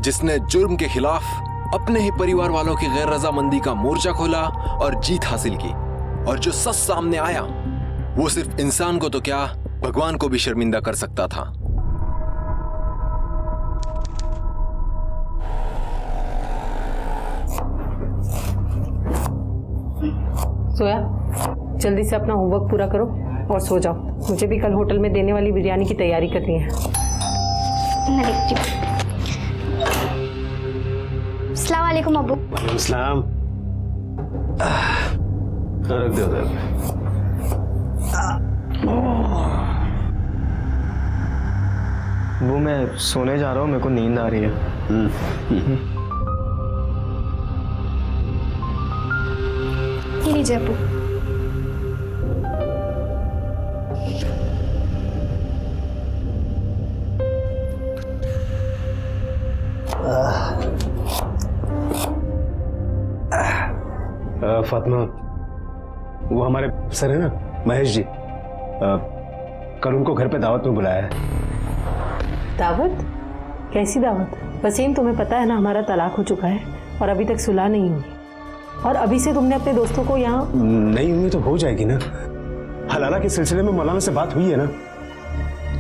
जिसने जुर्म के खिलाफ अपने ही परिवार वालों की गैर रजामंदी का मोर्चा खोला और जीत हासिल की। और जो सच सामने आया वो सिर्फ इंसान को तो क्या, भगवान को भी शर्मिंदा कर सकता था। सोया, जल्दी से अपना होमवर्क पूरा करो और सो जाओ। मुझे भी कल होटल में देने वाली बिरयानी की तैयारी करनी है। अस्सलाम वालेकुम अब्बू। वालेकुम सलाम। रख दो उधर। वो मैं सोने जा रहा हूँ, मेरे को नींद आ रही है। ये लीजिए अब्बू। फातिमा, वो हमारे सर है ना महेश जी, कल उनको घर पे दावत में बुलाया है। दावत? कैसी दावत? वसीम, तुम्हें पता है ना हमारा तलाक हो चुका है और अभी तक सुलह नहीं हुई। और अभी से तुमने अपने दोस्तों को यहाँ नहीं हुई तो हो जाएगी ना। हलाला के सिलसिले में मौलाना से बात हुई है ना।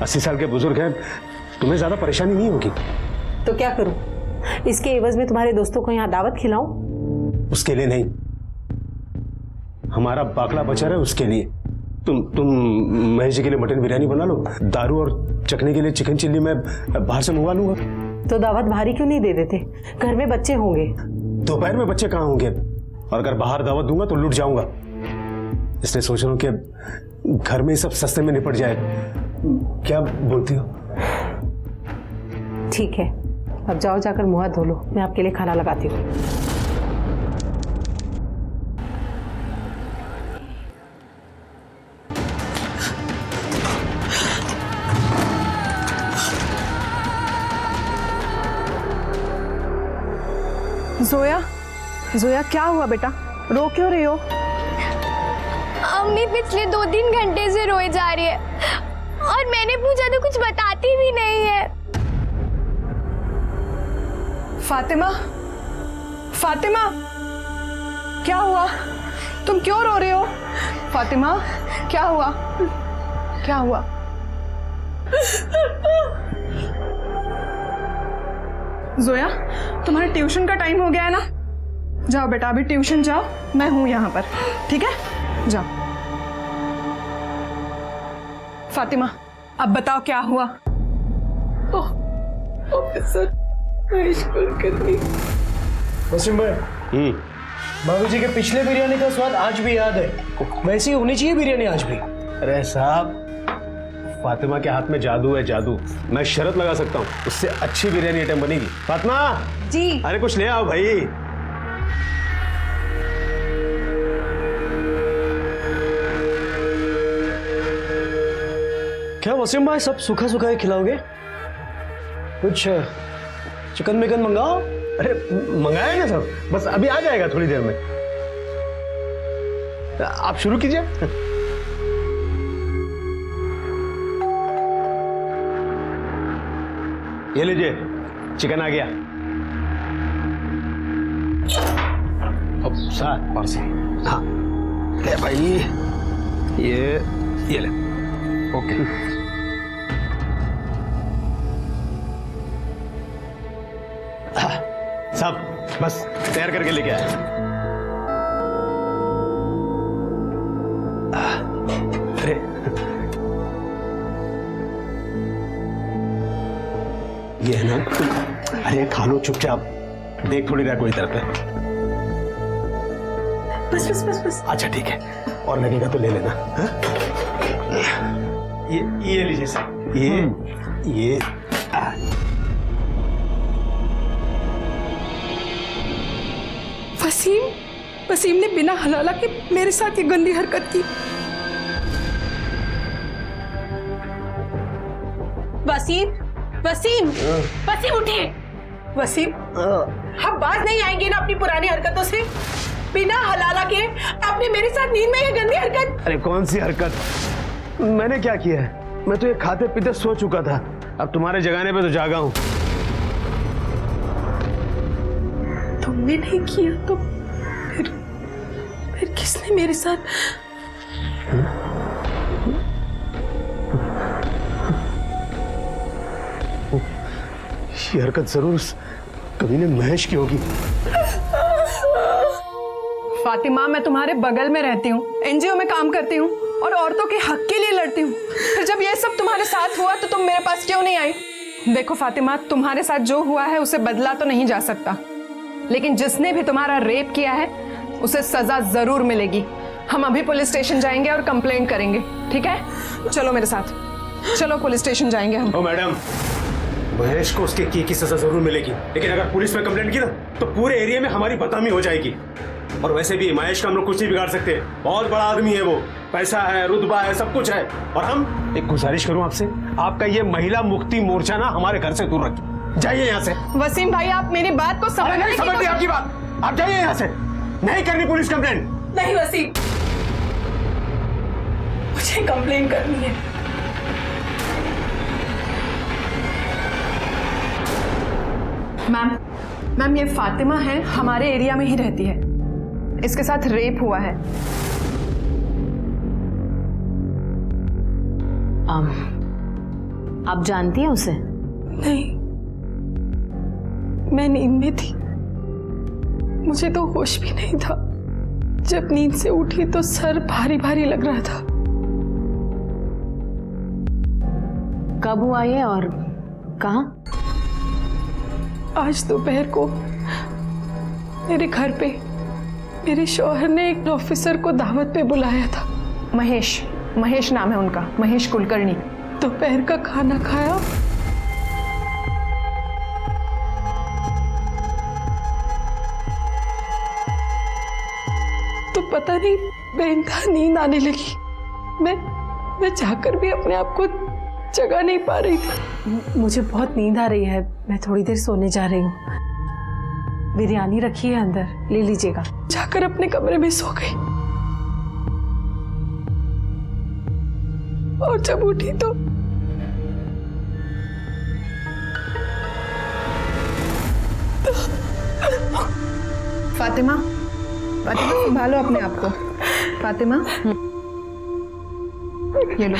80 साल के बुजुर्ग हैं, तुम्हें ज्यादा परेशानी नहीं होगी। तो क्या करूं? इसके एवज में तुम्हारे दोस्तों को यहाँ दावत खिलाऊं? उसके लिए नहीं, हमारा बाकला बचा रहा है उसके लिए। तुम महेश जी के लिए मटन बिरयानी बना लो, दारू और चखने के लिए चिकन चिल्ली मैं बाहर से मंगवा लूंगा। तो दावत भारी क्यों नहीं दे देते? घर में बच्चे होंगे। दोपहर में बच्चे कहाँ होंगे? और अगर बाहर दावत दूंगा तो लुट जाऊंगा, इसलिए सोच रहा हूँ कि घर में सब सस्ते में निपट जाए। क्या बोलती हो? ठीक है, अब जाओ, जाकर मुंह हाथ धो लो, मैं आपके लिए खाना लगाती हूँ। जोया, जोया क्या हुआ बेटा? रो क्यों रही हो? अम्मी पिछले 2-3 घंटे से रोए जा रही है और मैंने पूछा तो कुछ बताती भी नहीं है। फातिमा, फातिमा, क्या हुआ? तुम क्यों रो रहे हो? फातिमा, क्या हुआ? क्या हुआ? जोया, तुम्हारे ट्यूशन का टाइम हो गया है ना? जाओ बेटा, अभी ट्यूशन जाओ, मैं हूं यहाँ पर, ठीक है? जाओ। फातिमा, अब बताओ क्या हुआ? ऑफिसर महेश कुलकर्णी। वसीम भाई, बाबूजी के पिछले बिरयानी का स्वाद आज भी याद है, वैसी होनी चाहिए बिरयानी आज भी। अरे साहब, फातिमा के हाथ में जादू है, जादू। मैं शर्त लगा सकता हूँ, उससे अच्छी बिरयानी आइटम बनेगी। फातिमा जी। अरे कुछ ले आओ भाई। क्या वसीम भाई, सब सूखा सूखा ही खिलाओगे? कुछ चिकन मिकन मंगाओ। अरे मंगाया ना सब, बस अभी आ जाएगा थोड़ी देर में। आप शुरू कीजिए। ये लीजिए, चिकन आ गया। अब साथ पार्सल। हाँ ले भाई, ये ले। ओके। साहब बस तैयार करके लेके आया। अरे ये है ना, अरे खा लो चुपचाप, देख थोड़ी रहा कोई तरफ है। बस बस बस बस। अच्छा ठीक है, और लगेगा तो ले लेना। हा? ये लीजिए सर। ये वसीम ने बिना हलाला के मेरे साथ ये गंदी हरकत की। वसीम उठिए। वसीम, हम बाज नहीं आएंगे ना अपनी पुरानी हरकतों से? बिना हलाला के आपने मेरे साथ नींद में ये गंदी हरकत। अरे कौन सी हरकत? मैंने क्या किया है? मैं तो ये खाते पीते सो चुका था, अब तुम्हारे जगाने पे तो जागा हूं। मैंने नहीं किया तो फिर किसने मेरे साथ? ये हरकत जरूर उस कमीने महेश की होगी। फातिमा, मैं तुम्हारे बगल में रहती हूँ, एनजीओ में काम करती हूँ और औरतों के हक के लिए लड़ती हूँ। फिर जब ये सब तुम्हारे साथ हुआ तो तुम मेरे पास क्यों नहीं आई? देखो फातिमा, तुम्हारे साथ जो हुआ है उसे बदला तो नहीं जा सकता, लेकिन जिसने भी तुम्हारा रेप किया है उसे सजा जरूर मिलेगी। हम अभी पुलिस स्टेशन जाएंगे और कंप्लेंट करेंगे, ठीक है? चलो मेरे साथ, चलो पुलिस स्टेशन जाएंगे हम। ओ मैडम, महेश को उसके की सजा जरूर मिलेगी, लेकिन अगर पुलिस में कंप्लेंट की ना तो पूरे एरिया में हमारी बदनामी हो जाएगी। और वैसे भी महेश का हम लोग कुछ नहीं बिगाड़ सकते, बहुत बड़ा आदमी है वो, पैसा है, रुतबा है, सब कुछ है। और हम एक गुजारिश करूं आपसे, आपका ये महिला मुक्ति मोर्चा ना हमारे घर से दूर रखिए, जाइए यहाँ से। वसीम भाई, आप मेरी बात को समझ नहीं समझती आपकी बात, आप जाइए यहाँ से, नहीं करनी पुलिस कंप्लेंट। नहीं वसीम, मुझे कंप्लेन करनी है। मैम ये फातिमा है, हमारे एरिया में ही रहती है, इसके साथ रेप हुआ है। आप जानती हैं उसे? नहीं, मैं नींद में थी, मुझे तो होश भी नहीं था। जब नींद से उठी तो सर भारी भारी लग रहा था। कब हुआ ये और कहाँ? आज दोपहर को मेरे घर पे मेरे शौहर ने एक ऑफिसर को दावत पे बुलाया था। महेश नाम है उनका, महेश कुलकर्णी। दोपहर का खाना खाया, तो पता नहीं बेइंतहा नींद आने लगी। मैं जाकर भी अपने आप को जगा नहीं पा रही थी। मुझे बहुत नींद आ रही है, मैं थोड़ी देर सोने जा रही हूँ। बिरयानी रखी है अंदर, ले लीजिएगा। जाकर अपने कमरे में सो गई और जब उठी तो फातिमा संभालो अपने आप को। फातिमा, ये लो।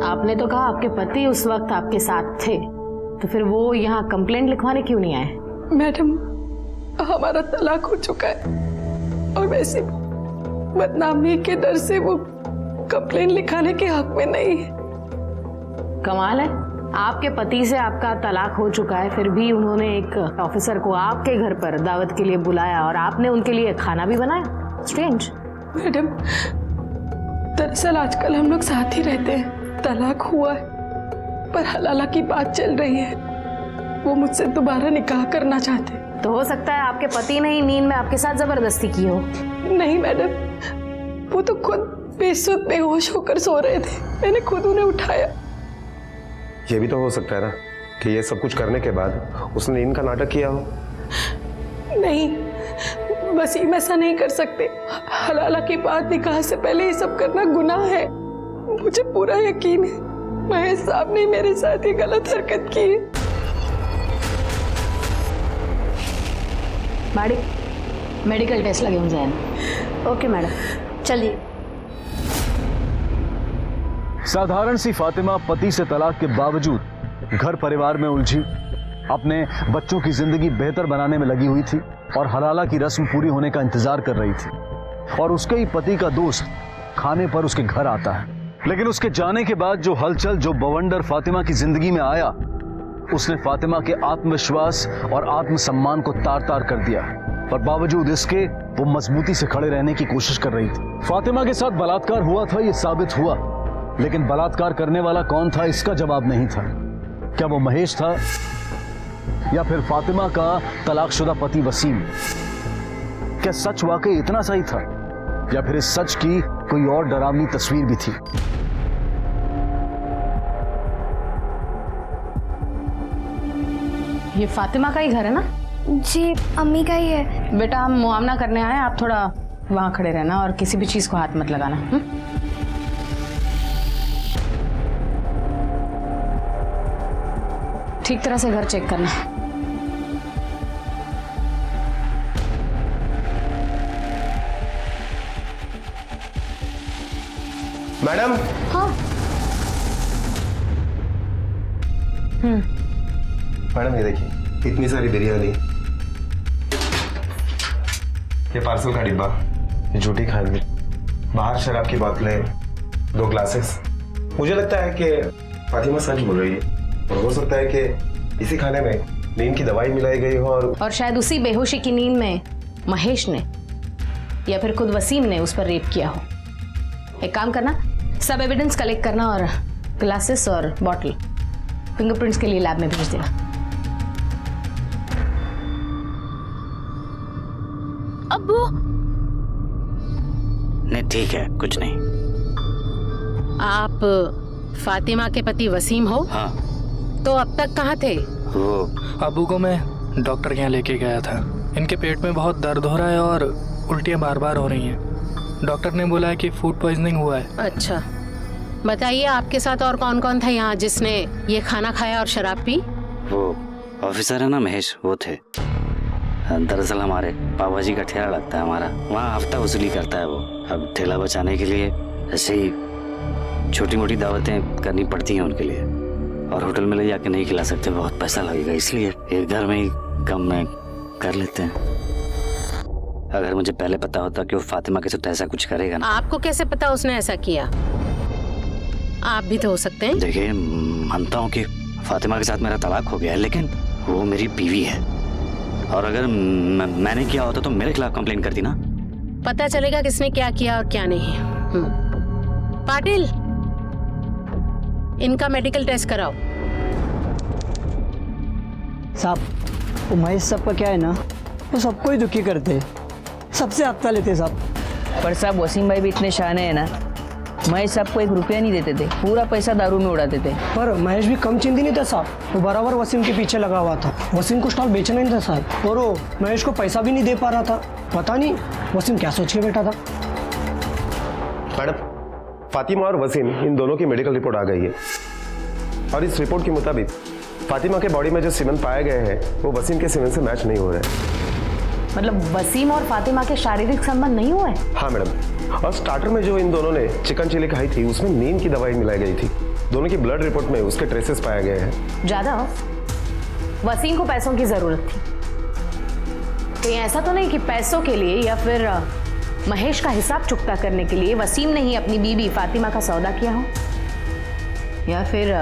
आपने तो कहा आपके पति उस वक्त आपके साथ थे, तो फिर वो यहाँ कंप्लेंट लिखवाने क्यों नहीं आए? मैडम, हमारा तलाक हो चुका है और वैसे बदनामी के डर से वो कंप्लेंट लिखाने के हक में नहीं है। कमाल है, आपके पति से आपका तलाक हो चुका है, फिर भी उन्होंने एक ऑफिसर को आपके घर पर दावत के लिए बुलाया और आपने उनके लिए खाना भी बनाया। स्ट्रेंज। मैडम, दरअसल आजकल हम लोग साथ ही रहते हैं, तलाक हुआ है पर हलाला की बात चल रही है। वो मुझसे दोबारा निकाह करना चाहते। तो हो सकता है आपके पति ने ही नींद में आपके साथ जबरदस्ती की हो। नहीं मैडम, वो तो खुद बेसुध बेहोश होकर सो रहे थे, मैंने खुद उन्हें उठाया। ये भी तो हो सकता है ना कि ये सब कुछ करने के बाद उसने नींद का नाटक किया हो। नहीं, वसीम ऐसा नहीं कर सकते। हलाला की बात निकाह से पहले ये सब करना गुनाह है। मुझे पूरा यकीन है महेश साहब ने मेरे साथ ये गलत हरकत की है। मेडिकल टेस्ट लगे होंगे। ओके मैडम, चलिए। साधारण सी फातिमा पति से तलाक के बावजूद घर परिवार में उलझी, अपने बच्चों की जिंदगी बेहतर बनाने में लगी हुई थी और हलाला की रस्म पूरी होने का इंतजार कर रही थी। और उसके ही पति का दोस्त खाने पर उसके घर आता है, लेकिन उसके जाने के बाद जो हलचल, जो बवंडर फातिमा की जिंदगी में आया, उसने फातिमा के आत्मविश्वास और आत्मसम्मान को तार तार कर दिया। पर बावजूद इसके वो मजबूती से खड़े रहने की कोशिश कर रही थी। फातिमा के साथ बलात्कार हुआ था, ये साबित हुआ, लेकिन बलात्कार करने वाला कौन था इसका जवाब नहीं था। क्या वो महेश था या फिर फातिमा का तलाकशुदा पति वसीम? क्या सच वाकई इतना सही था या फिर इस सच की कोई और डरावनी तस्वीर भी थी? ये फातिमा का ही घर है ना? जी अम्मी का ही है। बेटा, हम मुआवना करने आए, आप थोड़ा वहां खड़े रहना और किसी भी चीज को हाथ मत लगाना। ठीक तरह से घर चेक करना। मैडम। हाँ। मैडम ये देखिए, इतनी सारी बिरयानी, ये पार्सल का डिब्बा, ये झूठी खाने, बाहर शराब की बोतलें, 2 ग्लासेस। मुझे लगता है कि फातिमा सच बोल रही है और हो सकता है कि इसी खाने में नींद की दवाई मिलाई गई हो और शायद उसी बेहोशी की नींद में महेश ने या फिर खुद वसीम ने उस पर रेप किया हो। एक काम करना, सब एविडेंस कलेक्ट करना और ग्लासेस और बॉटल फिंगरप्रिंट्स के लिए लैब में भेज देना। अब्बू नहीं ठीक है, कुछ नहीं। आप फातिमा के पति वसीम हो? हाँ। तो अब तक कहाँ थे? वो अबू को मैं डॉक्टर के यहाँ लेके गया था। इनके पेट में बहुत दर्द हो रहा है और उल्टियाँ बार बार हो रही हैं। डॉक्टर ने बोला है कि फूड पॉइजनिंग हुआ है। अच्छा, बताइए आपके साथ और कौन कौन था यहाँ जिसने ये खाना खाया और शराब पी? वो ऑफिसर है ना महेश, वो थे। दरअसल हमारे पापा जी का ठेला लगता है हमारा, वहाँ हफ्ता वसूली करता है वो। अब ठेला बचाने के लिए ऐसे ही छोटी मोटी दावतें करनी पड़ती हैं उनके लिए, और होटल में ले जाके नहीं खिला सकते, बहुत पैसा लगेगा, इसलिए एक घर में ही कम में कर लेते हैं। अगर मुझे पहले पता होता कि वो फातिमा के साथ ऐसा कुछ करेगा ना। आपको कैसे पता उसने ऐसा किया? आप भी तो हो सकते हैं। देखिए, मानता हूँ कि फातिमा के साथ मेरा तलाक हो गया है, लेकिन वो मेरी बीवी है, और अगर मैंने किया होता तो मेरे खिलाफ कंप्लेन करती ना। पता चलेगा किसने क्या किया और क्या नहीं। पाटिल, इनका मेडिकल टेस्ट कराओ। साहब, वो महेश साहब का क्या है ना, वो सबको ही दुखी करते हैं, सबसे हफ्ता लेते साहब। पर साहब वसीम भाई भी इतने शाने हैं ना, महेश साहब को 1 रुपया नहीं देते थे, पूरा पैसा दारू में उड़ाते थे। पर महेश भी कम चिंती नहीं था साहब, वो बराबर वसीम के पीछे लगा हुआ था। वसीम को स्टॉल बेचना नहीं था साहब, और वो महेश को पैसा भी नहीं दे पा रहा था। पता नहीं वसीम क्या सोच के बैठा था। मैडम, फातिमा और वसीम इन दोनों की मेडिकल रिपोर्ट आ गई है, और इस रिपोर्ट के मुताबिक फातिमा के बॉडी में जो सीमेंट पाए गए हैं वो वसीम के सीमेंट से मैच नहीं हो रहे। मतलब वसीम और फातिमा के शारीरिक संबंध नहीं हुए? हाँ मैडम, और स्टार्टर में जो इन दोनों ने चिकन चिली खाई थी उसमें नींद की दवाई मिलाई गई थी। दोनों की ब्लड रिपोर्ट में उसके ट्रेसेस पाए गए हैं। जादव, वसीम को पैसों की जरूरत थी, कहीं ऐसा तो नहीं कि पैसों के लिए या फिर महेश का हिसाब चुकता करने के लिए वसीम ने ही अपनी बीबी फातिमा का सौदा किया हो, या फिर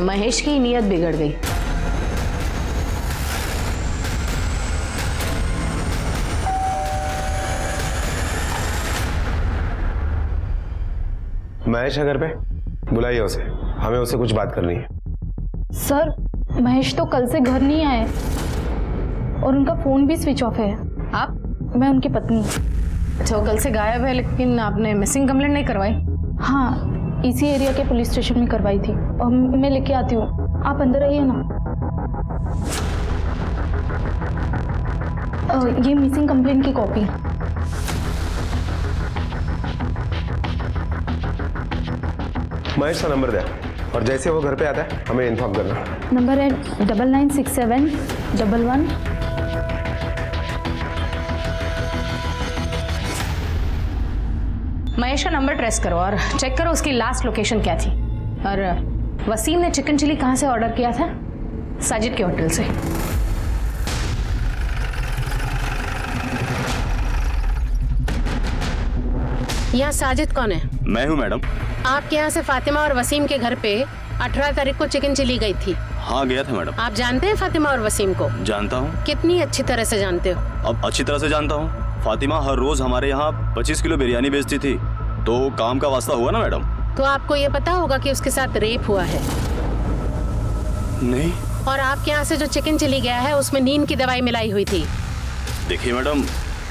महेश की नीयत बिगड़ गई। महेश है घर पे? बुलाइए उसे, हमें उससे कुछ बात करनी है। सर, महेश तो कल से घर नहीं आए और उनका फोन भी स्विच ऑफ है। आप? मैं उनकी पत्नी। अच्छा, वो कल से गायब है, लेकिन आपने मिसिंग कंप्लेंट नहीं करवाई? हाँ, इसी एरिया के पुलिस स्टेशन में करवाई थी, और मैं लेके आती हूँ, आप अंदर आइए ना। ये मिसिंग कंप्लेंट की कॉपी। महेश का नंबर दे, और जैसे वो घर पे आता है हमें इन्फॉर्म करना। नंबर है 996711। महेश का नंबर ट्रेस करो और चेक करो उसकी लास्ट लोकेशन क्या थी। और वसीम ने चिकन चिली कहाँ से ऑर्डर किया था? साजिद के होटल से। यहाँ साजिद कौन है? मैं हूँ मैडम। आपके यहाँ से फातिमा और वसीम के घर पे 18 तारीख को चिकन चिली गई थी। हाँ गया था मैडम। आप जानते हैं फातिमा और वसीम को? जानता हूँ। कितनी अच्छी तरह से जानते हो? अब अच्छी तरह से जानता हूँ। फातिमा हर रोज हमारे यहाँ 25 किलो बिरयानी बेचती थी, तो काम का वास्ता हुआ ना मैडम। तो आपको ये पता होगा कि उसके साथ रेप हुआ है? नहीं। और आपके यहाँ से जो चिकन चिली गया है उसमें नींद की दवाई मिलाई हुई थी। देखिए मैडम,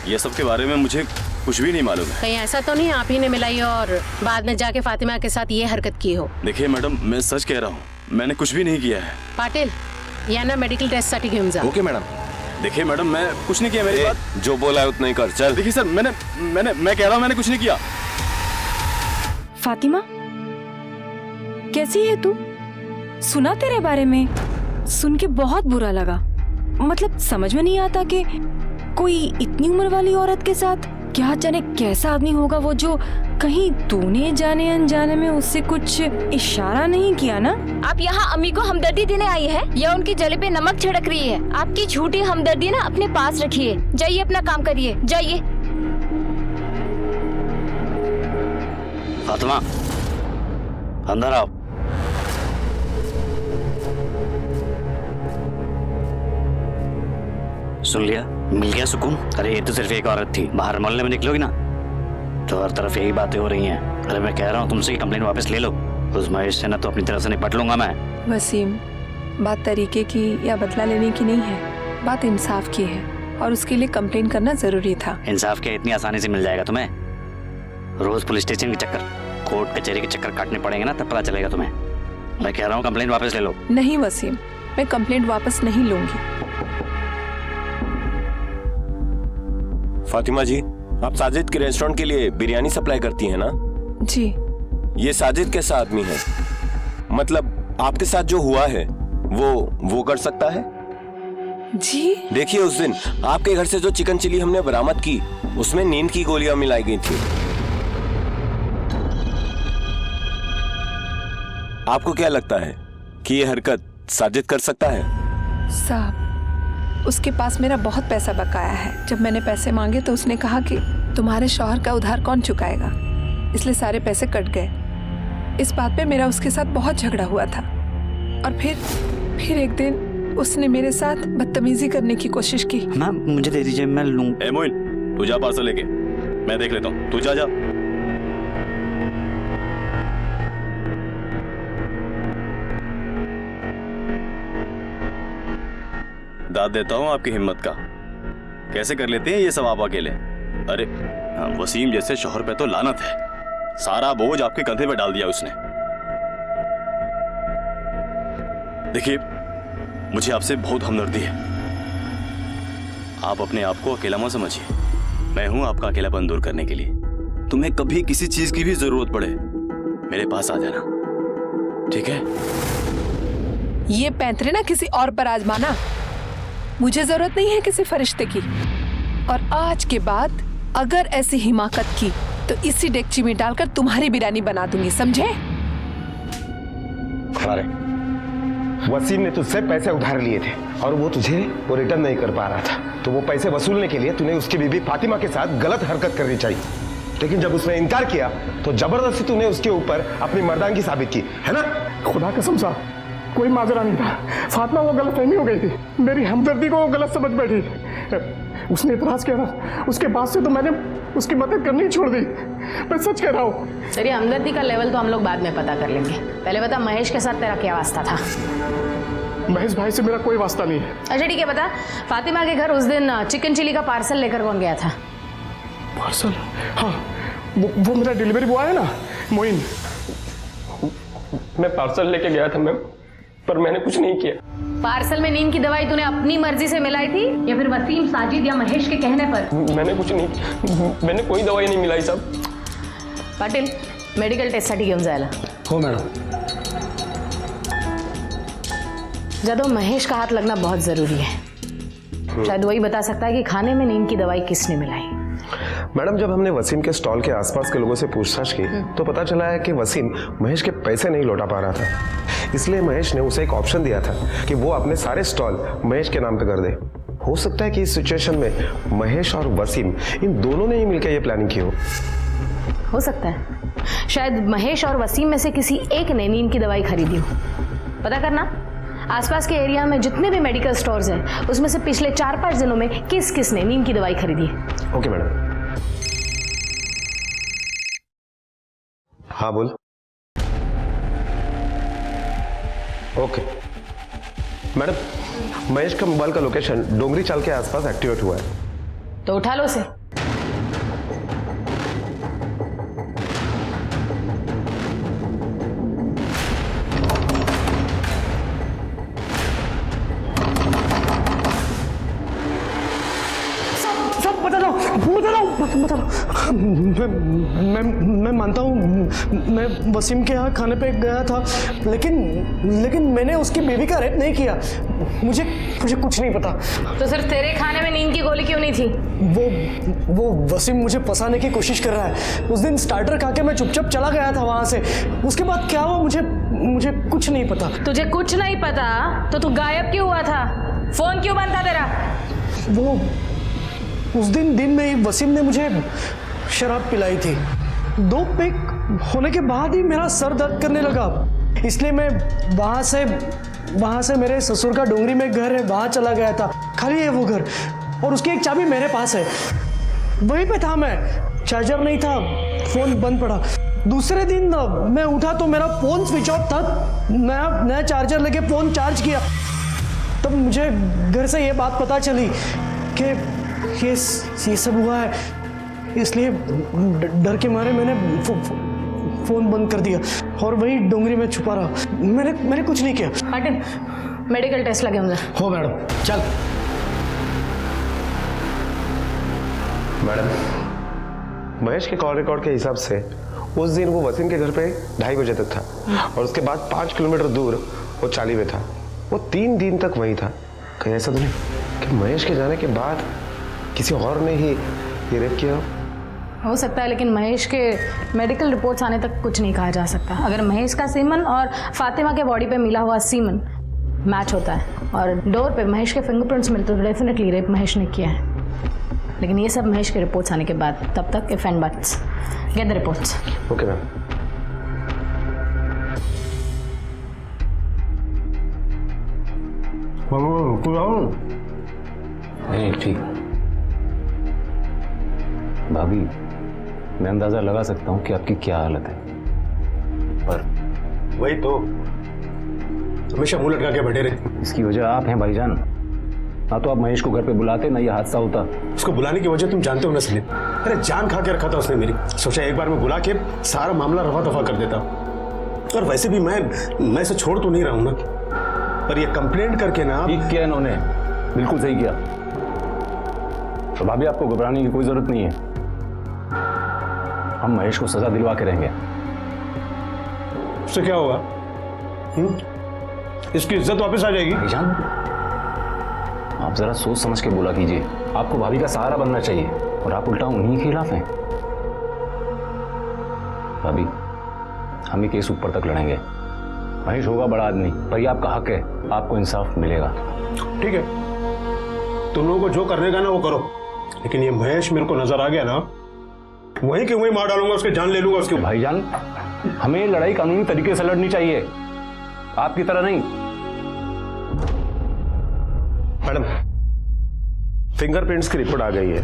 ये सब के बारे में मुझे कुछ भी नहीं मालूम है। कहीं ऐसा तो नहीं आप ही ने मिलाई और बाद में जाके फातिमा के साथ ये हरकत की हो? देखिए मैडम, मैं सच कह रहा हूँ, मैंने कुछ भी नहीं किया है। पाटिल, या ना मेडिकल टेस्ट सर्टिफिकेट जा। Okay madam. देखिए मैडम, मैं कुछ नहीं किया, मेरी बात जो बोला है उतना ही कर, चल। देखिए सर, मैं कह रहा हूँ मैंने कुछ नहीं किया। फातिमा, कैसी है तू? सुना तेरे बारे में, सुन के बहुत बुरा लगा। मतलब समझ में नहीं आता कि कोई इतनी उम्र वाली औरत के साथ क्या जाने कैसा आदमी होगा वो, जो कहीं तूने जाने अनजाने में उससे कुछ इशारा नहीं किया ना? आप यहाँ अम्मी को हमदर्दी देने आई है या उनकी जले पे नमक छिड़क रही है? आपकी झूठी हमदर्दी ना अपने पास रखिए, जाइए अपना काम करिए, जाइए। फातिमा, अंदर आओ। सुन लिया? मिल गया सुकून? अरे ये तो सिर्फ एक औरत थी, बाहर मोहल्ले में निकलोगी ना तो हर तरफ यही बातें हो रही हैं। अरे मैं कह रहा हूँ तुमसे कंप्लेंट वापस ले लो। उस महेश से ना तो अपनी तरफ से निपट लूंगा मैं। वसीम, बात तरीके की या बदला लेने की नहीं है, बात इंसाफ की है और उसके लिए कंप्लेन करना जरूरी था। इंसाफ क्या इतनी आसानी से मिल जाएगा तुम्हें? रोज पुलिस स्टेशन के चक्कर, कोर्ट कचहरी के चक्कर काटने पड़ेंगे ना, तब पता चलेगा तुम्हें। मैं कह रहा हूँ कंप्लेंट वापस ले लो। नहीं वसीम, मैं कंप्लेंट वापस नहीं लूंगी। फातिमा जी, आप साजिद के रेस्टोरेंट के लिए बिरयानी सप्लाई करती हैं ना? जी। ये साजिद कैसा आदमी है? मतलब आपके साथ जो हुआ है वो कर सकता है? जी। देखिए, उस दिन आपके घर से जो चिकन चिली हमने बरामद की उसमें नींद की गोलियां मिलाई गई थी। आपको क्या लगता है कि ये हरकत साजिद कर सकता है? साहब, उसके पास मेरा बहुत पैसा बकाया है। जब मैंने पैसे मांगे तो उसने कहा कि तुम्हारे शौहर का उधार कौन चुकाएगा, इसलिए सारे पैसे कट गए। इस बात पे मेरा उसके साथ बहुत झगड़ा हुआ था और फिर एक दिन उसने मेरे साथ बदतमीजी करने की कोशिश की। मैम मुझे दे दीजिए, मैं लूँ। ए मोइन, तू जा पार्सल लेके, मैं देख लेता हूँ। तू जा। दाद देता हूँ आपकी हिम्मत का। कैसे कर लेते हैं ये सब आप अकेले? अरे वसीम जैसे शौहर पे तो लानत है, सारा बोझ आपके कंधे पे डाल दिया उसने। देखिए, मुझे आपसे बहुत हमदर्दी है। आप अपने आप को अकेला मत समझिए, मैं हूं आपका अकेलापन दूर करने के लिए। तुम्हें कभी किसी चीज की भी जरूरत पड़े मेरे पास आ जाना, ठीक है? ये पैंतरे ना किसी और पर आजमाना। मुझे जरूरत नहीं है किसी फरिश्ते की। और आज के बाद अगर ऐसी हिमाकत की तो इसी डेगची में डालकर तुम्हारी बिरयानी बना दूंगी, समझे? अरे वसीम ने तुझसे पैसे उधार लिए थे और वो तुझे रिटर्न नहीं कर पा रहा था, तो वो पैसे वसूलने के लिए तूने उसकी बीबी फातिमा के साथ गलत हरकत करनी चाहिए। लेकिन जब उसने इनकार किया तो जबरदस्ती तूने उसके ऊपर अपनी मर्दानगी साबित की, है ना? खुदा कसम साहब, कोई माजरा नहीं था। फातिमा वो गलतफहमी हो गई थी, मेरी हमदर्दी को वो गलत समझ बैठी। उसने इतराज किया ना, उसके बाद से तो मैंने उसकी मदद करनी ही छोड़ दी। मैं सच कह रहा हूँ। तेरी हमदर्दी का लेवल तो हम लोग बाद में पता कर लेंगे, पहले बता महेश के साथ तेरा क्या वास्ता था? महेश भाई से मेरा कोई वास्ता नहीं है। अच्छा ठीक है, बता फातिमा के घर उस दिन चिकन चिली का पार्सल लेकर कौन गया था? पार्सल? हाँ, वो मेरा डिलीवरी बॉय है ना, मोइन। मैं पार्सल लेके गया था मैम, पर मैंने कुछ नहीं किया। पार्सल में नींद की दवाई तूने अपनी मर्जी से मिलाई थी या फिर वसीम, साजिद या महेश के कहने पर? मैंने कुछ नहीं, मैंने कोई दवाई नहीं मिलाई साहब। पाटिल, मेडिकल टेस्टसाठी घेऊन जायला. हो मैडम. जादव, महेश का हाथ लगना बहुत जरूरी है. शायद वही बता सकता है कि खाने में नींद की दवाई किसने मिलाई. मैडम, जब हमने वसीम के स्टॉल के आसपास के लोगों से पूछताछ की तो पता चला है कि वसीम महेश के पैसे नहीं लौटा पा रहा था, इसलिए महेश ने उसे एक ऑप्शन दिया था कि वो अपने सारे स्टॉल महेश के नाम पे कर दे. हो सकता है कि इस सिचुएशन में महेश और वसीम इन दोनों ने ही मिलकर ये प्लानिंग की हो सकता है. शायद महेश और वसीम में से किसी एक ने नींद की दवाई खरीदी हो. पता करना आसपास के एरिया में जितने भी मेडिकल स्टोर्स हैं उसमें से पिछले 4-5 दिनों में किस किस ने नींद की दवाई खरीदी है. Okay madam. हाँ बोल. ओके मैडम, महेश का मोबाइल का लोकेशन डोंगरी चाल के आसपास एक्टिवेट हुआ है. तो उठा लो उसे. सब बता दो. मैं मानता हूँ मैं वसीम के यहाँ खाने पे गया था, लेकिन मैंने उसकी बेबी का रेप नहीं किया। मुझे कुछ नहीं पता। तो सिर्फ तेरे खाने में नींद की गोली क्यों नहीं थी? वो वसीम मुझे फंसाने की कोशिश कर रहा है। उस दिन स्टार्टर खा के मैं चुपचाप चला गया था वहाँ से। उसके बाद क्या हुआ मुझे कुछ नहीं पता। तुझे कुछ नहीं पता तो तू गायब क्यों हुआ था? फोन क्यों बंद था तेरा? वो उस दिन में ही वसीम ने मुझे शराब पिलाई थी। 2 पेग होने के बाद ही मेरा सर दर्द करने लगा, इसलिए मैं वहाँ से मेरे ससुर का डोंगरी में घर है, वहाँ चला गया था। खाली है वो घर और उसकी एक चाबी मेरे पास है। वहीं पे था मैं, चार्जर नहीं था, फोन बंद पड़ा। दूसरे दिन मैं उठा तो मेरा फोन स्विच ऑफ था। नया चार्जर लेके फोन चार्ज किया, तब मुझे घर से ये बात पता चली कि ये सब हुआ है। इसलिए डर के मारे मैंने फोन बंद कर दिया और वही डोंगरी में छुपा रहा। मैंने कुछ नहीं किया। मार्टिन, मेडिकल टेस्ट लगे मुझे। हो मैडम, चल। मैडम, महेश के कॉल रिकॉर्ड के हिसाब से उस दिन वो वसीम के घर पे 2:30 बजे तक था और उसके बाद 5 किलोमीटर दूर वो चाली में था। वो 3 दिन तक वहीं था। कहीं ऐसा तो नहीं कि महेश के जाने के बाद किसी और ने ही ये रेप किया? हो सकता है, लेकिन महेश के मेडिकल रिपोर्ट्स आने तक कुछ नहीं कहा जा सकता। अगर महेश का सीमन और फातिमा के बॉडी पे मिला हुआ सीमन मैच होता है और डोर पे महेश के फिंगरप्रिंट्स मिलते तो डेफिनेटली रेप महेश ने किया है। लेकिन ये सब महेश के रिपोर्ट्स आने के बाद, तब तक if and buts, get the reports. Okay ma'am. नहीं ठीक भाभी, मैं अंदाजा लगा सकता हूँ कि आपकी क्या हालत है, पर वही तो हमेशा मुंह लटका के बैठे रहे। इसकी वजह आप हैं भाईजान। ना तो आप महेश को घर पे बुलाते, ना ये हादसा होता। उसको बुलाने की वजह तुम जानते हो ना सलीम। अरे जान खा के रखा था उसने मेरी। सोचा एक बार में बुला के सारा मामला रफा दफा कर देता। और वैसे भी मैं इसे छोड़ तो नहीं रहा हूं ना, पर ये कंप्लेंट करके ना। ठीक किया इन्होंने, बिल्कुल सही किया। तो भाभी आपको घबराने की कोई जरूरत नहीं है। हम महेश को सजा दिलवा के रहेंगे। उससे क्या होगा? इसकी इज्जत वापस आ जाएगी। भाईजान, आप जरा सोच समझ के बोला कीजिए। आपको भाभी का सहारा बनना चाहिए और आप उल्टा उन्हीं के खिलाफ हैं। भाभी, हम ये केस ऊपर तक लड़ेंगे। महेश होगा बड़ा आदमी, पर ये आपका हक है, आपको इंसाफ मिलेगा। ठीक है, तुम लोगों को जो करने का ना वो करो, लेकिन ये महेश मेरे को नजर आ गया ना, वहीं के वहीं मार डालूंगा, उसके जान ले लूंगा उसके। भाईजान, हमें लड़ाई कानूनी तरीके से लड़नी चाहिए, आपकी तरह नहीं। मैडम, फिंगरप्रिंट्स की रिपोर्ट आ गई है।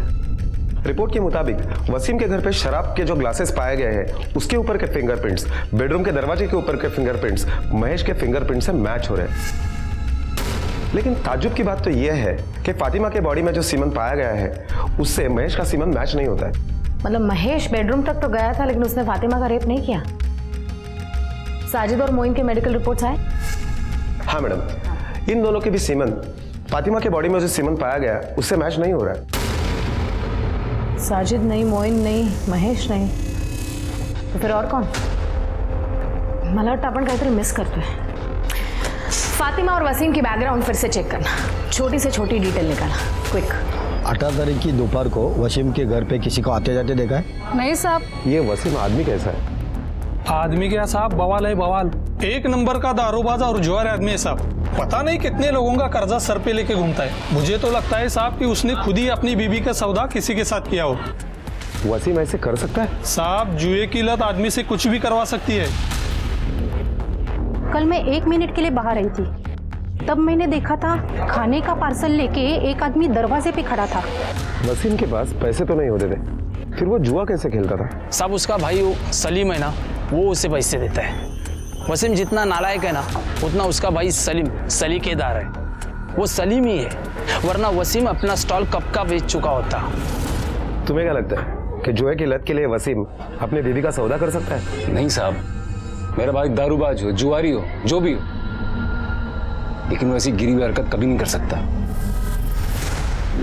रिपोर्ट के मुताबिक वसीम के घर पे शराब के जो ग्लासेस पाए गए हैं उसके ऊपर के फिंगरप्रिंट्स, बेडरूम के दरवाजे के ऊपर के फिंगरप्रिंट्स महेश के फिंगरप्रिंट से मैच हो रहे हैं। लेकिन ताज्जुब की बात तो यह है कि फातिमा के बॉडी में जो सीमन पाया गया है उससे महेश का सीमन मैच नहीं होता है। मतलब महेश बेडरूम तक तो गया था, लेकिन उसने फातिमा का रेप नहीं किया। साजिद और मोइन के मेडिकल रिपोर्ट्स आए? हाँ मैडम, इन दोनों के भी सीमन फातिमा के बॉडी में जो सीमन पाया गया उससे मैच नहीं हो रहा है। साजिद नहीं, मोइन नहीं, महेश नहीं, तो फिर और कौन? मला वाटतं आपण काहीतरी मिस करतोय। फातिमा और वसीम की बैकग्राउंड फिर से चेक करना, छोटी से छोटी डिटेल निकालना, क्विक। 18 तारीख की दोपहर को वसीम के घर पे किसी को आते जाते देखा है? नहीं साहब। ये वसीम आदमी कैसा है? आदमी क्या साहब, बवाल है बवाल। 1 नंबर का दारूबाज और जुआर आदमी है साहब। पता नहीं कितने लोगों का कर्जा सर पे लेके घूमता है। मुझे तो लगता है साहब कि उसने खुद ही अपनी बीबी का सौदा किसी के साथ किया हो। वसीम ऐसे कर सकता है? साहब, जुए की लत आदमी से कुछ भी करवा सकती है। कल मैं 1 मिनट के लिए बाहर आई थी, तब मैंने देखा था खाने का पार्सल लेके एक आदमी दरवाजे पे खड़ा था। वसीम के पास पैसे तो नहीं होते थे, फिर वो जुआ कैसे खेलता था? साहब, उसका भाई सलीम है ना, वो उसे पैसे देता है। वसीम जितना नालायक है ना, उतना उसका भाई सलीम सलीकेदार है। वो सलीम ही है, वरना वसीम अपना स्टॉल कब का बेच चुका होता। तुम्हें क्या लगता है कि जुए की लत के लिए वसीम अपनी बीवी का सौदा कर सकता है? नहीं साहब, मेरा भाई दारूबाज हो, जुआरी हो, जो भी हो, लेकिन वो ऐसी गिरी हुई हरकत कभी नहीं कर सकता।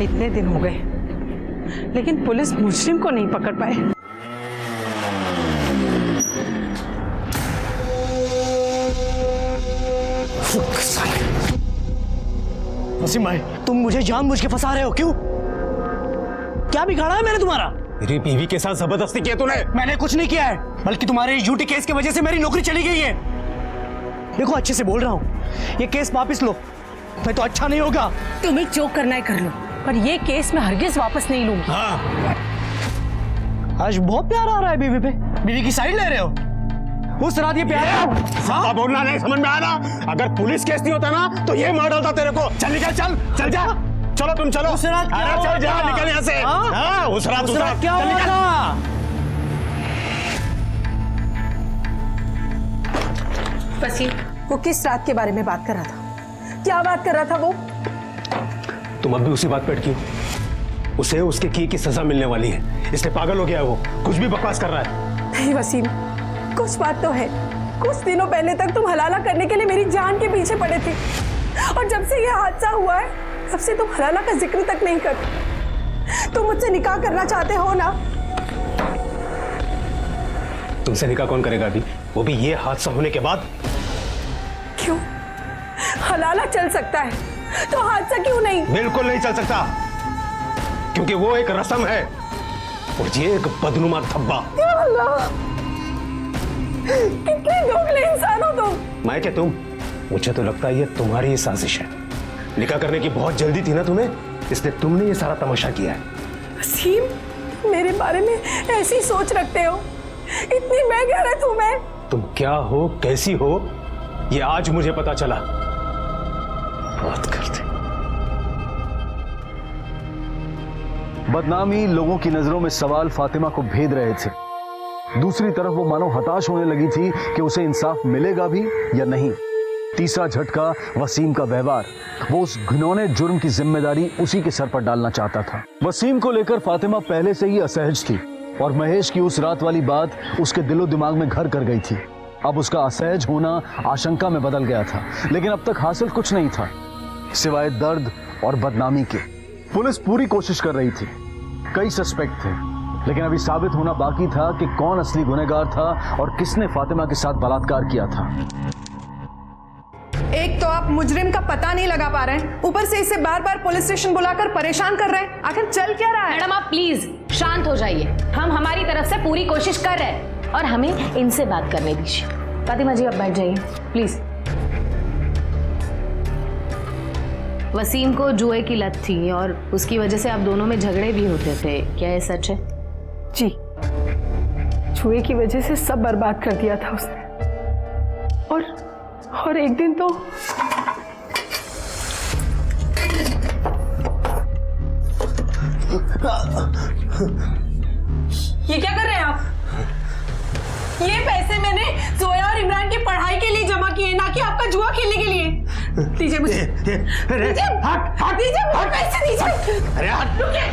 इतने दिन हो गए लेकिन पुलिस मुजरिम को नहीं पकड़ पाए। वसीम भाई, तुम मुझे जानबूझ के फंसा रहे हो, क्यों? क्या बिगाड़ा है मैंने तुम्हारा? मेरी बीवी के साथ जबरदस्ती किया तूने? मैंने कुछ नहीं किया है, बल्कि तुम्हारे इस झूठी केस की वजह से मेरी नौकरी चली गई है। देखो, अच्छे से बोल रहा हूँ, ये केस वापस लो, नहीं तो अच्छा नहीं होगा। तुम्हें जो करना है कर लो, पर ये केस मैं हरगिज वापस नहीं लूंगी। हाँ। आज बहुत प्यार आ रहा है बीवी पे, बीवी की साइड ले रहे हो। उस रात ये प्यार हाँ? बोलना नहीं समझ में आ रहा। अगर पुलिस केस नहीं होता ना तो ये मार डालता तेरे को। चल निकल, चल जा, चलो तुम चलो। उस रात क्या चल जा, निकल यहाँ से। हाँ, उस रात क्या हुआ? वसीम, वो किस रात के बारे में बात कर रहा था? क्या बात कर रहा था वो? तुम अब भी उसी बात पे अटकी हो। उसे उसके किए की सजा मिलने वाली है, इसलिए पागल हो गया है वो, कुछ भी बकवास कर रहा है। नहीं वसीम, कुछ बात तो है। कुछ दिनों पहले तक तुम हलाला करने के लिए मेरी जान के पीछे पड़े थे, और जब से यह हादसा हुआ है तब से तुम हलाला का जिक्र तक नहीं करते। तुम मुझसे निकाह करना चाहते हो ना? तुमसे निकाह कौन करेगा अभी, वो भी ये हादसा होने के बाद? क्यों? हलाला चल सकता है तो हादसा क्यों नहीं? बिल्कुल नहीं चल सकता, क्योंकि वो एक रस्म है और ये एक बदनुमा धब्बा। या अल्लाह, कितने दोगले इंसान हो तुम। मैं क्या तुम? मुझे तो लगता है ये तुम्हारी ही साजिश है। निकाह करने की बहुत जल्दी थी ना तुम्हें, इसलिए तुमने ये सारा तमाशा किया है। वसीम, तुम मेरे बारे में ऐसी सोच रखते हो? इतनी बेगैरत हूं मैं? तुम क्या हो, कैसी हो, ये आज मुझे पता चला। बात करते। बदनामी लोगों की नजरों में सवाल फातिमा को भेद रहे थे। दूसरी तरफ वो मानो हताश होने लगी थी कि उसे इंसाफ मिलेगा भी या नहीं। तीसरा झटका वसीम का व्यवहार। वो उस घिनौने जुर्म की जिम्मेदारी उसी के सर पर डालना चाहता था। वसीम को लेकर फातिमा पहले से ही असहज थी और महेश की उस रात वाली बात उसके दिलो दिमाग में घर कर गई थी। अब उसका असहज होना आशंका में बदल गया था, लेकिन अब तक हासिल कुछ नहीं था सिवाय दर्द और बदनामी के। पुलिस पूरी कोशिश कर रही थी, कई सस्पेक्ट थे, लेकिन अभी साबित होना बाकी था कि कौन असली गुनहगार था और किसने फातिमा के साथ बलात्कार किया था। एक तो आप मुजरिम का पता नहीं लगा पा रहे हैं, ऊपर से इसे बार बार पुलिस स्टेशन बुलाकर परेशान कर रहे हैं। आखिर चल क्या रहा है? मैडम, आप प्लीज शांत हो जाइए। हम हमारी तरफ से पूरी कोशिश कर रहे हैं और हमें इनसे बात करने दीजिए। फातिमा जी, आप बैठ जाइए प्लीज। वसीम को जुए की लत थी और उसकी वजह से आप दोनों में झगड़े भी होते थे, क्या ये सच है? जी, जुए की वजह से सब बर्बाद कर दिया था उसने। और एक दिन तो ये क्या कर रहे हैं आप? ये पैसे मैंने जोया और इमरान की पढ़ाई के लिए जमा किए, ना कि आपका जुआ खेलने के लिए। दीजिए मुझे, दीजिए, हट दीजिए मुझे, पैसे दीजिए। अरे हट, रुकिए,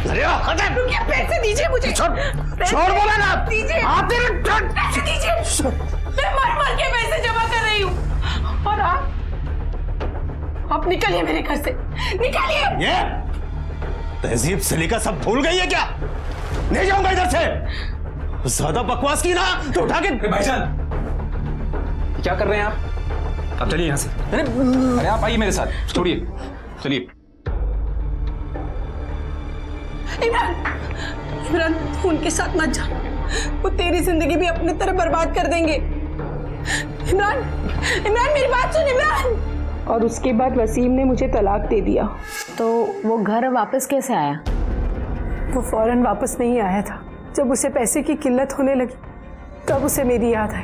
रुकिए, पैसे दीजिए मुझे। छोड़ बोला ना, दीजिए, पैसे दीजिए। मैं मर के पैसे जमा कर रही हूँ और आप निकलिए मेरे घर से, निकलिए। ये तहजीब सलीका सब भूल गई है क्या? नहीं जाऊंगा इधर से। ज्यादा बकवास की ना तो उठा के। भाईजान, क्या कर रहे हैं आप? आप चलिए यहाँ से। अरे आप आइए मेरे साथ, छोड़िए, चलिए। इमरान, तू उनके साथ मत जा, वो तेरी जिंदगी भी अपनी तरह बर्बाद कर देंगे। इमरान, मेरी बात सुन इमरान। और उसके बाद वसीम ने मुझे तलाक दे दिया। तो वो घर वापस कैसे आया? वो फौरन वापस नहीं आया था। जब उसे पैसे की किल्लत होने लगी तब उसे मेरी याद आई।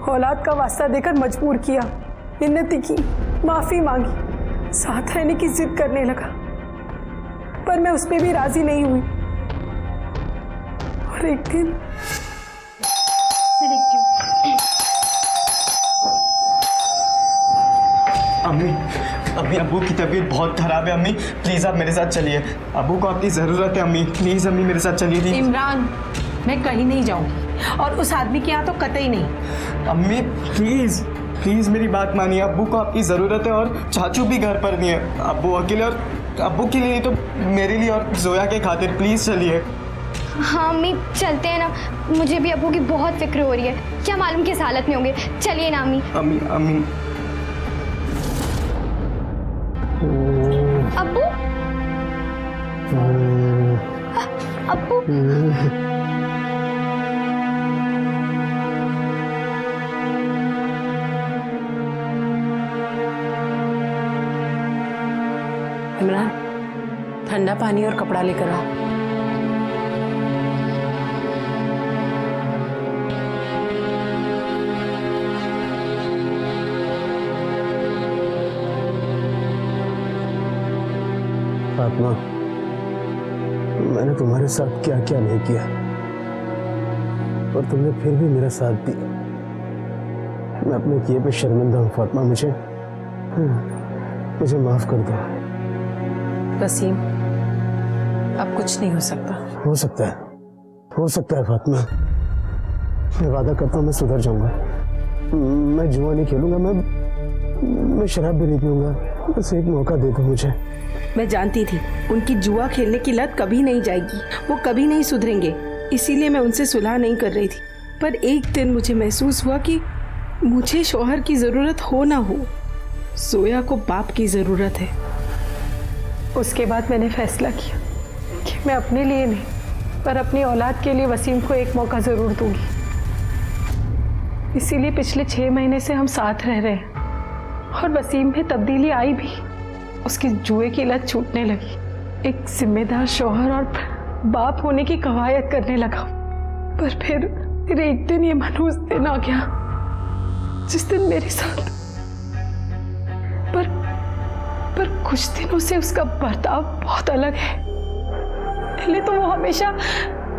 औलाद का वास्ता देकर मजबूर किया, मिन्नती की, माफी मांगी, साथ रहने की जिद करने लगा, पर मैं उस पर भी राजी नहीं हुई। और एक दिन अम्मी, अब्बू की तबीयत बहुत खराब है। अम्मी प्लीज आप मेरे साथ चलिए, अब्बू को आपकी जरूरत है। अम्मी प्लीज, अम्मी मेरे साथ चलिए। इमरान, मैं कहीं नहीं जाऊंगी और उस आदमी के यहाँ तो कतई नहीं। अम्मी प्लीज प्लीज मेरी बात मानिए, अब्बू को आपकी जरूरत है और चाचू भी घर पर नहीं है। अब्बू अकेले और अब्बू के लिए नहीं तो मेरे लिए और जोया के खातिर प्लीज चलिए। हाँ अम्मी चलते हैं ना, मुझे भी अब्बू की बहुत फिक्र हो रही है, क्या मालूम किस हालत में होंगे। चलिए ना अम्मी। अम्मी अम्मी अब्बू अब्बू इमरान, ठंडा पानी और कपड़ा लेकर आओ। फातिमा, मैंने तुम्हारे साथ क्या क्या नहीं किया और तुमने फिर भी मेरा साथ दिया। मैं अपने किए पे शर्मिंदा हूँ फातिमा, मुझे माफ कर दो। वसीम, अब कुछ नहीं हो सकता। हो सकता है फातिमा। मैं वादा करता हूँ मैं सुधर जाऊंगा। मैं जुआ नहीं खेलूंगा, मैं शराब भी नहीं पीऊंगा। बस एक मौका दे दो मुझे। मैं जानती थी उनकी जुआ खेलने की लत कभी नहीं जाएगी, वो कभी नहीं सुधरेंगे, इसीलिए मैं उनसे सुलह नहीं कर रही थी। पर एक दिन मुझे महसूस हुआ कि मुझे शौहर की ज़रूरत हो ना हो, जोया को बाप की ज़रूरत है। उसके बाद मैंने फैसला किया कि मैं अपने लिए नहीं पर अपनी औलाद के लिए वसीम को एक मौका ज़रूर दूंगी। इसीलिए पिछले 6 महीने से हम साथ रह रहे हैं और वसीम में तब्दीली आई भी। उसकी जुए की लत छूटने लगी, एक जिम्मेदार शौहर और बाप होने की कवायद करने लगा। पर फिर एक दिन ये मनहूस दिन आ गया जिस दिन मेरे साथ पर कुछ दिनों से उसका बर्ताव बहुत अलग है। पहले तो वो हमेशा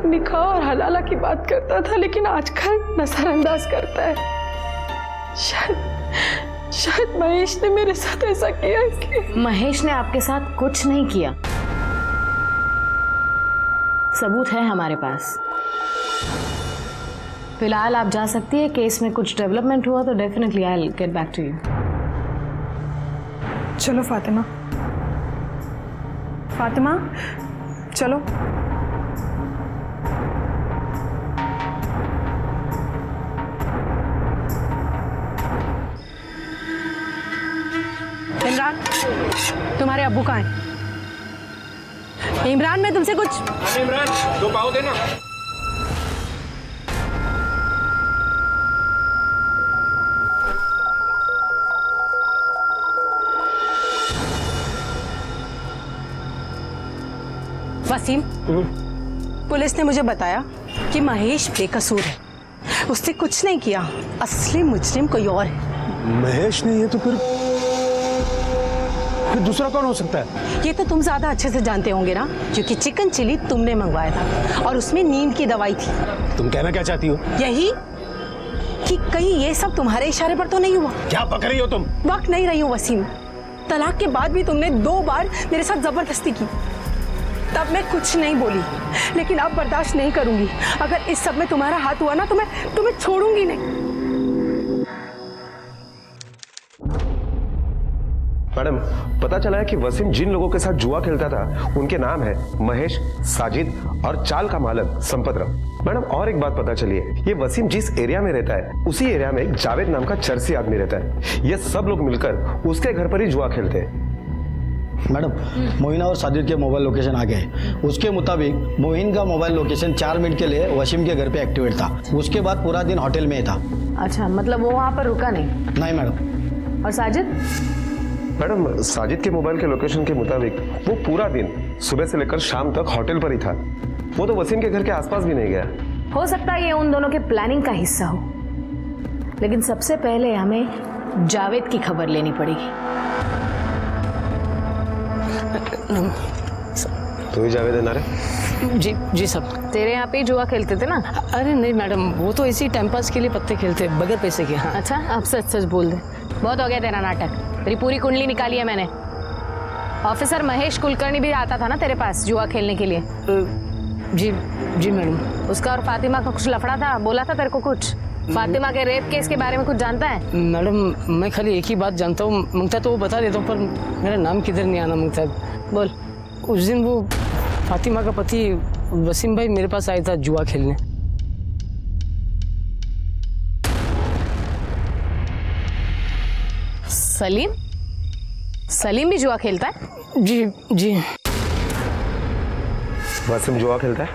निकाह और हलाला की बात करता था, लेकिन आजकल नजरअंदाज करता है। शायद महेश ने मेरे साथ ऐसा किया इसलिए। महेश ने आपके साथ कुछ नहीं किया, सबूत है हमारे पास। फिलहाल आप जा सकती है। केस में कुछ डेवलपमेंट हुआ तो definitely I will get back to you. चलो फातिमा, चलो। इमरान, तुम्हारे अब्बू कहाँ हैं? इमरान, मैं तुमसे कुछ। इमरान, 2 पाव देना। वसीम, पुलिस ने मुझे बताया कि महेश बेकसूर है, उसने कुछ नहीं किया। असली मुजरिम कोई और है। महेश नहीं है तो फिर दूसरा कौन हो सकता है? ये तो तुम ज्यादा अच्छे से जानते होंगे ना, क्योंकि चिकन चिली तुमने मंगवाया था और उसमें नींद की दवाई थी। तुम कहना क्या चाहती हो? यही कि कहीं ये सब तुम्हारे इशारे पर तो नहीं हुआ। क्या पक रही हो तुम? वक्त नहीं रही हूँ वसीम। तलाक के बाद भी तुमने 2 बार मेरे साथ जबरदस्ती की, तब मैं कुछ नहीं बोली, लेकिन अब बर्दाश्त नहीं करूंगी। अगर इस सब में तुम्हारा हाथ हुआ ना तो मैं तुम्हें छोड़ूंगी नहीं। मैडम, पता चला है कि वसीम जिन लोगों के साथ जुआ खेलता था उनके नाम है महेश, साजिद और चाल का मालक संपतराव। मैडम, और एक बात पता चली है, ये वसीम जिस एरिया में रहता है उसी एरिया में एक जावेद नाम का चरसी आदमी रहता है। ये सब लोग मिलकर उसके घर पर ही जुआ खेलते हैं। मैडम, मोहिना और साजिद के मोबाइल लोकेशन आ गए। उसके मुताबिक मोहिन का मोबाइल लोकेशन 4 मिनट के लिए वसीम के घर पे एक्टिवेट था। उसके बाद पूरा दिन होटल में था। अच्छा, मतलब वो वहाँ पर रुका नहीं? नहीं मैडम। और साजिद? मैडम, साजिद के मोबाइल के लोकेशन के मुताबिक वो पूरा दिन सुबह से लेकर शाम तक होटल पर ही था। वो तो वसीम के घर के आसपास भी नहीं गया। हो सकता है ये उन दोनों के प्लानिंग का हिस्सा हो, लेकिन सबसे पहले हमें जावेद की खबर लेनी पड़ेगी। तो ही जावेद है ना रे? जी सब तेरे यहाँ पे जुआ खेलते थे ना? अरे नहीं मैडम, वो तो इसी टाइम पास के लिए पत्ते खेलते बगैर पैसे के। हाँ। अच्छा, अब सच सच बोल दे। बहुत हो गया तेरा नाटक। तेरी पूरी कुंडली निकाली है मैंने। ऑफिसर महेश कुलकर्णी भी आता था ना तेरे पास जुआ खेलने के लिए? जी मैडम। उसका और फातिमा का कुछ लफड़ा था, बोला था तेरे को कुछ? फातिमा के रेप केस के बारे में कुछ जानता है? मैडम, मैं खाली एक ही बात जानता हूँ, मंगता तो वो बता देता हूँ, पर मेरा नाम किधर नहीं आना मंगता। बोल। उस दिन वो फातिमा का पति वसीम भाई मेरे पास आया था जुआ खेलने। सलीम? सलीम भी जुआ खेलता है? जी जी। वसीम जुआ खेलता है?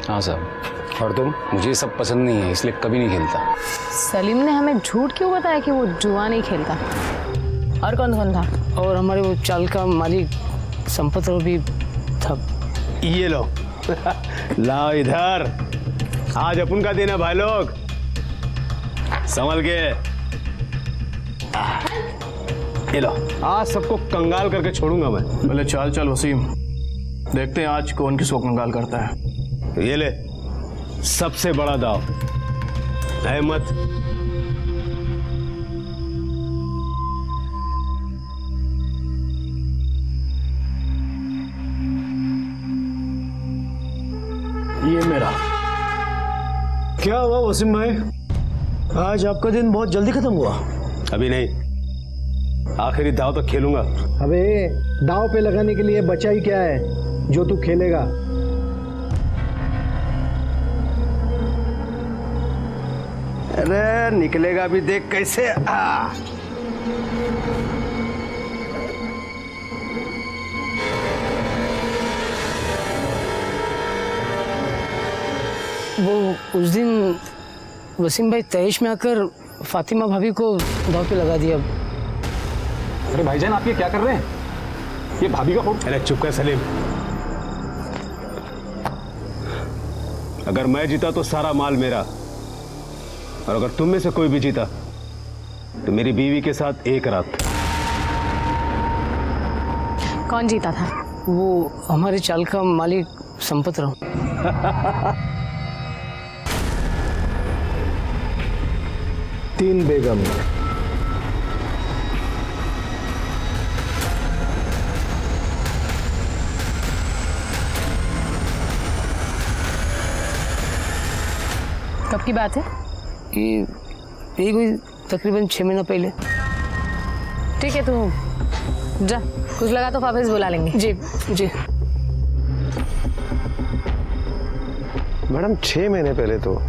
हाँ साहब। और तुम? मुझे सब पसंद नहीं है, इसलिए कभी नहीं खेलता। सलीम ने हमें झूठ क्यों बताया कि वो जुआ नहीं खेलता? और कौन कौन था? और हमारे वो चाल का मालिक संपत राव भी था। ये लो लाओ इधर, आज अपन का दिन है भाई लोग, संभल के। ये लो, आज सबको कंगाल करके छोड़ूंगा मैं। पहले चाल चल वसीम, देखते हैं आज कौन किसको कंगाल करता है। ये ले, सबसे बड़ा दाव, अहमद। ये मेरा। क्या हुआ वसीम भाई, आज आपका दिन बहुत जल्दी खत्म हुआ? अभी नहीं, आखिरी दाव तक खेलूंगा। अबे दाव पे लगाने के लिए बचा ही क्या है जो तू खेलेगा? अरे निकलेगा भी, देख कैसे। वो उस दिन वसीम भाई तैश में आकर फातिमा भाभी को दाव पे लगा दिया। अरे भाईजान आप ये क्या कर रहे हैं? ये भाभी का फोन। अरे चुप कर सलीम, अगर मैं जीता तो सारा माल मेरा, और अगर तुम में से कोई भी जीता तो मेरी बीवी के साथ एक रात। कौन जीता था? वो हमारे चाल का मालिक संपत राव। 3 बेगम। कब की बात है? ये कोई तकरीबन 6 महीना पहले। ठीक है, तू जा, कुछ लगा तो वापस बुला लेंगे। जी जी। मैडम 6 महीने पहले तो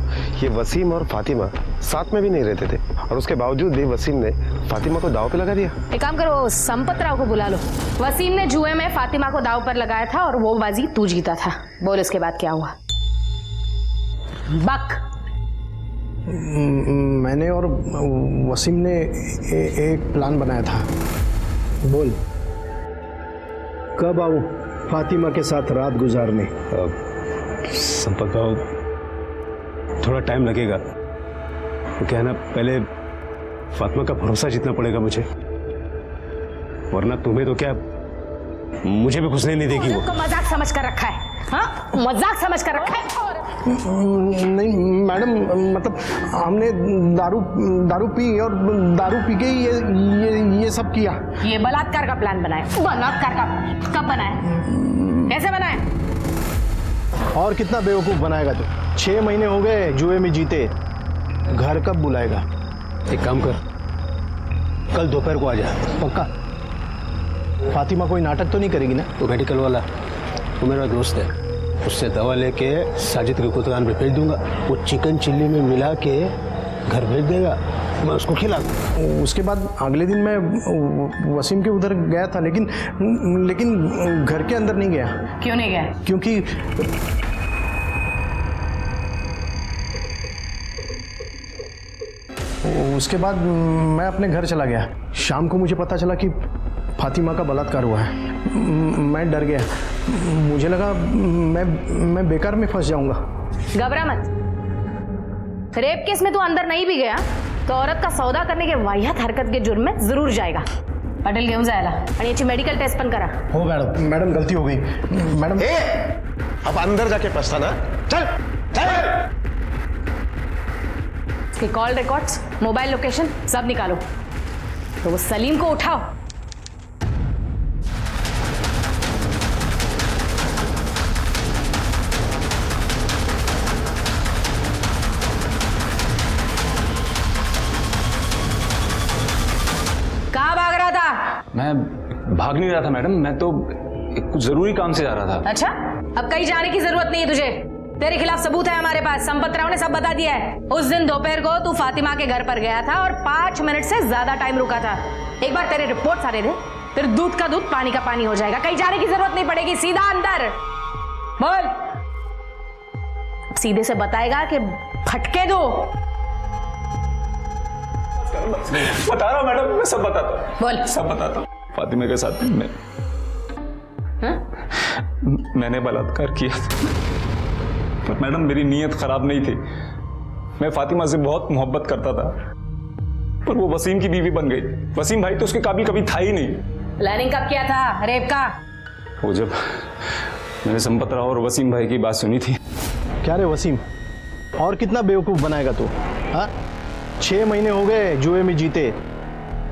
ये वसीम और फातिमा साथ में भी नहीं रहते थे, और उसके बावजूद भी वसीम ने फातिमा को दाव पे लगा दिया। एक काम करो, संपत राव को बुला लो। वसीम ने जुए में फातिमा को दाव पर लगाया था और वो बाजी तू जीता था। बोल इसके बाद क्या हुआ? बक। मैंने और वसीम ने एक प्लान बनाया था। बोल, कब आऊं फातिमा के साथ रात गुजारने? संपत भाव, थोड़ा टाइम लगेगा। तो क्या है ना, पहले फातिमा का भरोसा जीतना पड़ेगा मुझे, वरना तुम्हें तो क्या, मुझे भी घुसने नहीं देगी वो। को मजाक समझ कर रखा है? हाँ, मजाक समझ कर रखा है। नहीं मैडम, मतलब हमने दारू पी और दारू पी के ये सब किया। ये बलात्कार का प्लान बनाया। बलात्कार का कब बनाया? कैसे बनाया? और कितना बेवकूफ बनाएगा तू? 6 महीने हो गए जुए में जीते, घर कब बुलाएगा? एक काम कर, कल दोपहर को आ जा। पक्का? फातिमा कोई नाटक तो नहीं करेगी ना? तो मेडिकल वाला वो मेरा दोस्त है, उससे दवा लेके साजिद की दुकान पे भेज दूंगा। वो चिकन चिल्ली में मिला के घर भेज देगा, मैं उसको खिला दूँ। उसके बाद अगले दिन मैं वसीम के उधर गया था, लेकिन घर के अंदर नहीं गया। क्यों नहीं गया? क्योंकि उसके बाद मैं अपने घर चला गया। शाम को मुझे पता चला कि फातिमा का बलात्कार हुआ है। मैं डर गया, मुझे लगा मैं बेकार में फंस जाऊंगा। घबरा मत। रेप केस में तू अंदर नहीं भी गया तो औरत का सौदा करने के वाहियात हरकत के जुर्म में जरूर जाएगा। पाटील घेऊन जायला आणि याची मेडिकल टेस्ट पण करा। हो मैडम गलती हो गई मैडम। अब अंदर जाके पछताना। चल चल। इसके कॉल रिकॉर्ड्स, मोबाइल लोकेशन सब निकालो। तो वो सलीम को उठाओ। मैं भाग नहीं रहा था मैडम, मैं तो कुछ जरूरी काम से जा रहा था। अच्छा, अब कहीं जाने की जरूरत नहीं है तुझे। तेरे खिलाफ सबूत है हमारे पास। संपत राव ने सब बता दिया है। उस दिन दोपहर को तू फातिमा के घर पर गया था और 5 मिनट से ज्यादा टाइम रुका था। एक बार तेरे रिपोर्ट सारे दे, फिर दूध का दूध पानी का पानी हो जाएगा। कहीं जाने की जरूरत नहीं पड़ेगी, सीधा अंदर बोल। सीधे से बताएगा कि फटके दो। बता रहा हूँ मैडम, मैं सब बताता हूँ। बोल। सब बताता हूँ। फातिमा के साथ मैंने बलात्कार किया था, पर मैडम मेरी नीयत खराब नहीं थी। मैं फातिमा से बहुत मोहब्बत करता था, पर वो वसीम की बीवी बन गई। वसीम भाई तो उसके काबिल कभी था ही नहीं। प्लानिंग कब किया था रेप का? वो जब मैंने संपत राव और वसीम भाई की बात सुनी थी। क्या रे वसीम, और कितना बेवकूफ बनाएगा तू? हाँ, 6 महीने हो गए जुए में जीते,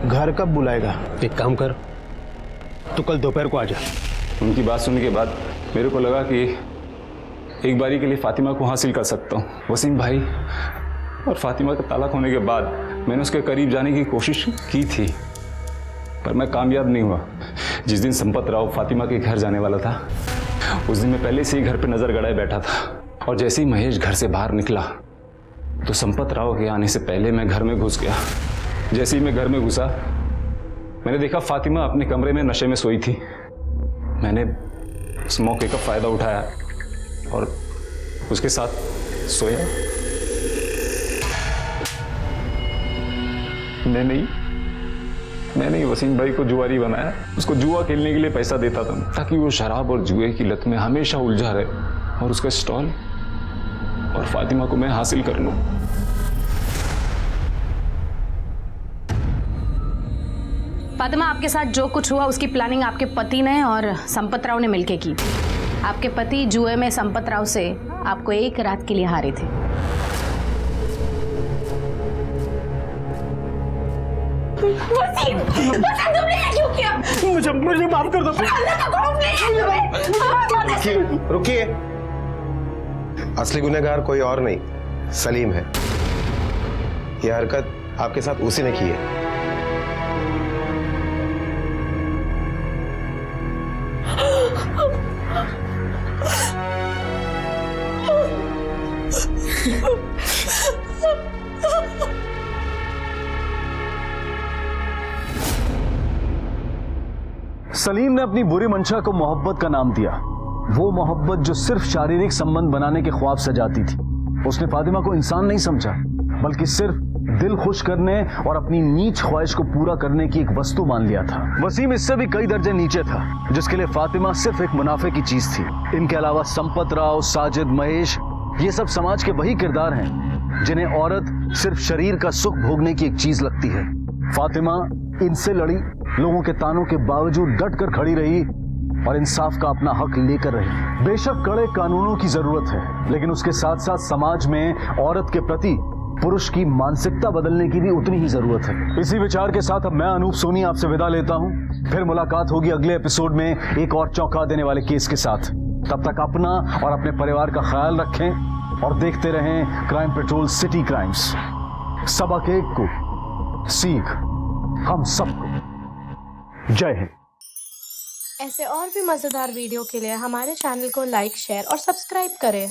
घर कब बुलाएगा? एक काम कर, तू कल दोपहर को आ जा। उनकी बात सुनने के बाद मेरे को लगा कि एक बारी के लिए फातिमा को हासिल कर सकता हूँ। वसीम भाई और फातिमा का तालाक होने के बाद मैंने उसके करीब जाने की कोशिश की थी, पर मैं कामयाब नहीं हुआ। जिस दिन संपत राव फातिमा के घर जाने वाला था, उस दिन मैं पहले से ही घर पे नजर गड़ाए बैठा था, और जैसे ही महेश घर से बाहर निकला तो संपत राव के आने से पहले मैं घर में घुस गया। जैसे ही मैं घर में घुसा, मैंने देखा फातिमा अपने कमरे में नशे में सोई थी। मैंने उस मौके का फायदा उठाया और उसके साथ सोया। मैंने वसीम भाई को जुआरी बनाया। उसको जुआ खेलने के लिए पैसा देता था ताकि वो शराब और जुए की लत में हमेशा उलझा रहे, और उसका स्टॉल और फातिमा को मैं हासिल कर लूं। फातिमा, आपके साथ जो कुछ हुआ उसकी प्लानिंग आपके पति ने और संपत राव ने मिलकर की। आपके पति जुए में संपत राव से आपको 1 रात के लिए हारे थे। वसीम, तुमने क्यों किया? मुझे माफ कर दो। रुकिए, असली गुनहगार कोई और नहीं, सलीम है। यह हरकत आपके साथ उसी ने की है। सलीम ने अपनी बुरी मंशा को मोहब्बत का नाम दिया। वो मोहब्बत जो सिर्फ शारीरिक संबंध बनाने के ख्वाब सजाती थी। उसने फातिमा को इंसान नहीं समझा, बल्कि सिर्फ दिल खुश करने और अपनी नीच ख्वाहिश को पूरा करने की एक वस्तु मान लिया था। वसीम इससे भी कई दर्जे नीचे था, जिसके लिए फातिमा सिर्फ एक मुनाफे की चीज थी। इनके अलावा संपत राव, साजिद, महेश, ये सब समाज के वही किरदार हैं जिन्हें औरत सिर्फ शरीर का सुख भोगने की एक चीज लगती है। फातिमा इनसे लड़ी, लोगों के तानों के बावजूद डट कर खड़ी रही और इंसाफ का अपना हक लेकर रही। बेशक कड़े कानूनों की जरूरत है, लेकिन उसके साथ साथ समाज में औरत के प्रति पुरुष की मानसिकता बदलने की भी उतनी ही जरूरत है। इसी विचार के साथ अब मैं अनूप सोनी आपसे विदा लेता हूं। फिर मुलाकात होगी अगले एपिसोड में एक और चौंका देने वाले केस के साथ। तब तक अपना और अपने परिवार का ख्याल रखें और देखते रहें क्राइम पेट्रोल सिटी क्राइम्स। सबक एक को, सीख हम सबको। जय हिंद। ऐसे और भी मजेदार वीडियो के लिए हमारे चैनल को लाइक, शेयर और सब्सक्राइब करें।